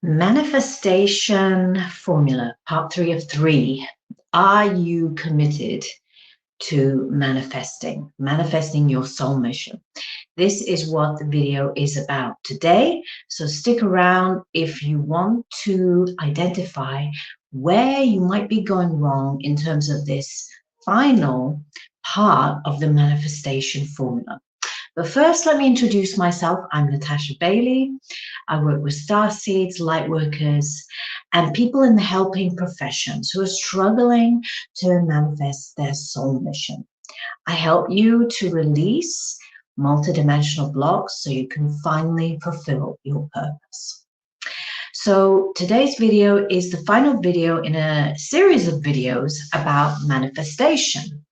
Manifestation formula, part 3 of 3. Are you committed to manifesting your soul mission? This is what the video is about today. So stick around if you want to identify where you might be going wrong in terms of this final part of the manifestation formula. But first, let me introduce myself. I'm Natasha Bailey. I work with star seeds, light workers, and people in the helping professions who are struggling to manifest their soul mission. I help you to release multidimensional blocks so you can finally fulfill your purpose. So today's video is the final video in a series of videos about manifestation.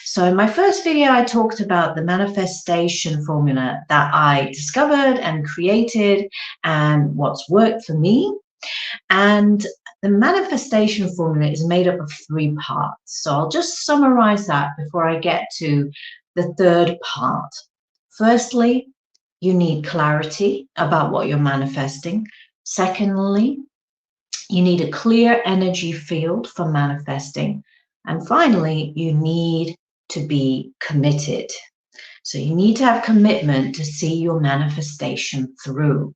So in my first video, I talked about the manifestation formula that I discovered and created and what's worked for me. And the manifestation formula is made up of 3 parts. So I'll just summarize that before I get to the third part. Firstly, you need clarity about what you're manifesting. Secondly, you need a clear energy field for manifesting. And finally, you need to be committed. So you need to have commitment to see your manifestation through.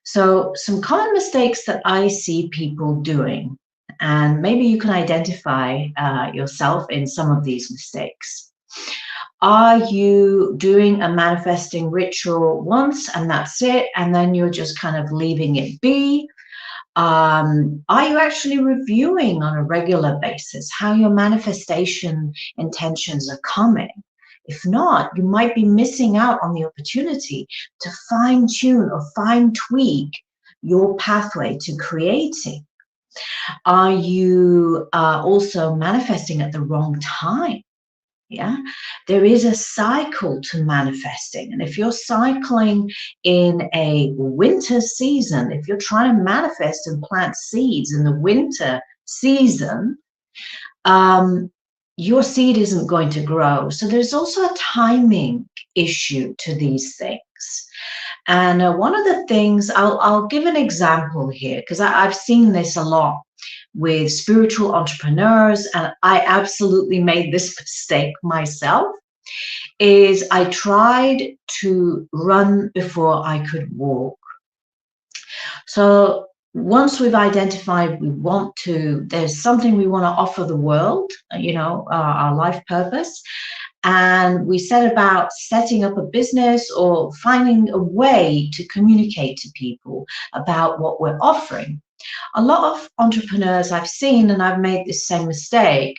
So some common mistakes that I see people doing, and maybe you can identify yourself in some of these mistakes. Are you doing a manifesting ritual once and that's it, and then you're just kind of leaving it be? Are you actually reviewing on a regular basis how your manifestation intentions are coming? If not, you might be missing out on the opportunity to fine-tune or fine-tweak your pathway to creating. Are you also manifesting at the wrong time? Yeah, there is a cycle to manifesting. And if you're cycling in a winter season, if you're trying to manifest and plant seeds in the winter season, your seed isn't going to grow. So there's also a timing issue to these things. And one of the things, I'll give an example here, because I've seen this a lot with spiritual entrepreneurs, and I absolutely made this mistake myself, is I tried to run before I could walk. So once we've identified there's something we want to offer the world, our life purpose, and we set about setting up a business or finding a way to communicate to people about what we're offering. A lot of entrepreneurs I've seen, and I've made this same mistake,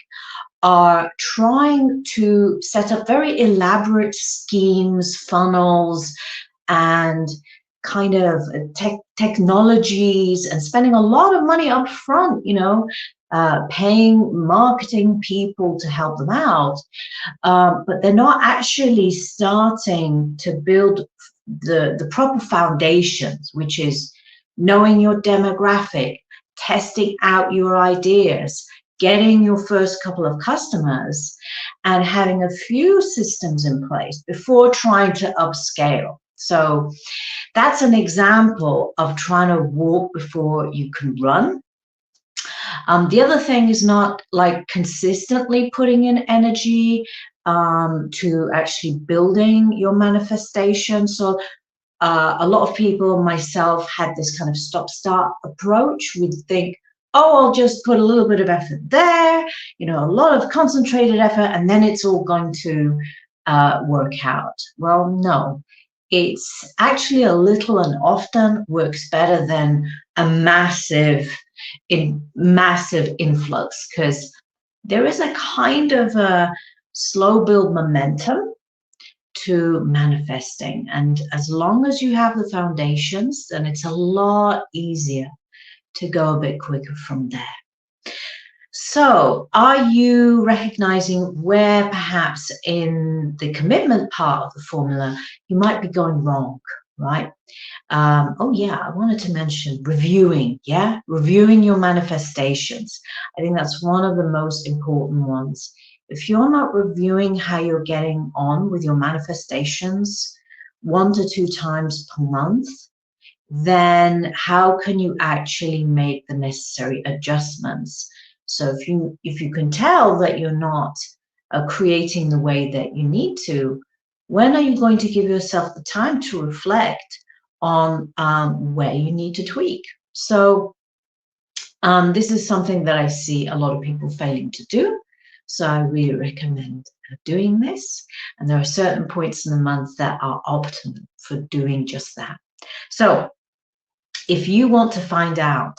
are trying to set up very elaborate schemes, funnels, and kind of technologies, and spending a lot of money up front, paying marketing people to help them out. But they're not actually starting to build the proper foundations, which is knowing your demographic, testing out your ideas, getting your first couple of customers, and having a few systems in place before trying to upscale. So that's an example of trying to walk before you can run. The other thing is not like consistently putting in energy to actually building your manifestation. So a lot of people, myself, had this kind of stop-start approach. We'd think, oh, I'll just put a little bit of effort there, a lot of concentrated effort, and then it's all going to work out. Well, no, it's actually a little and often works better than a massive influx, because there is a kind of a slow build momentum to manifesting, and as long as you have the foundations, then it's a lot easier to go a bit quicker from there. So are you recognizing where perhaps in the commitment part of the formula you might be going wrong, right? Oh yeah, I wanted to mention reviewing, reviewing your manifestations. I think that's one of the most important ones. If you're not reviewing how you're getting on with your manifestations 1 to 2 times per month, then how can you actually make the necessary adjustments? So if you can tell that you're not creating the way that you need to, when are you going to give yourself the time to reflect on where you need to tweak? So this is something that I see a lot of people failing to do. So I really recommend doing this. And there are certain points in the month that are optimal for doing just that. So if you want to find out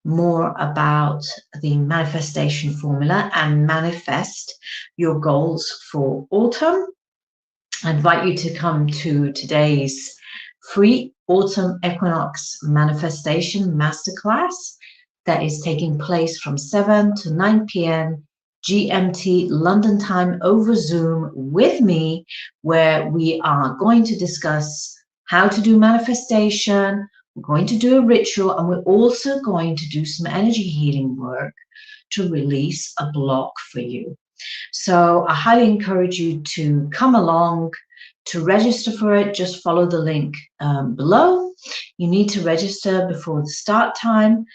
more about the manifestation formula and manifest your goals for autumn, I invite you to come to today's free Autumn Equinox Manifestation Masterclass that is taking place from 7 to 9 p.m. GMT London time over Zoom with me, where we are going to discuss how to do manifestation. We're going to do a ritual, and we're also going to do some energy healing work to release a block for you. So I highly encourage you to come along. To register for it, just follow the link below. You need to register before the start time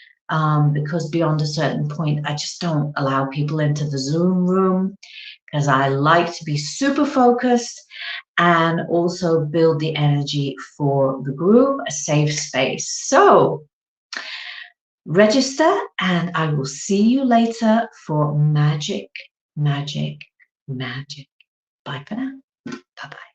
because beyond a certain point, I just don't allow people into the Zoom room because I like to be super focused and also build the energy for the group, a safe space. So register, and I will see you later for magic, magic, magic. Bye for now. Bye-bye.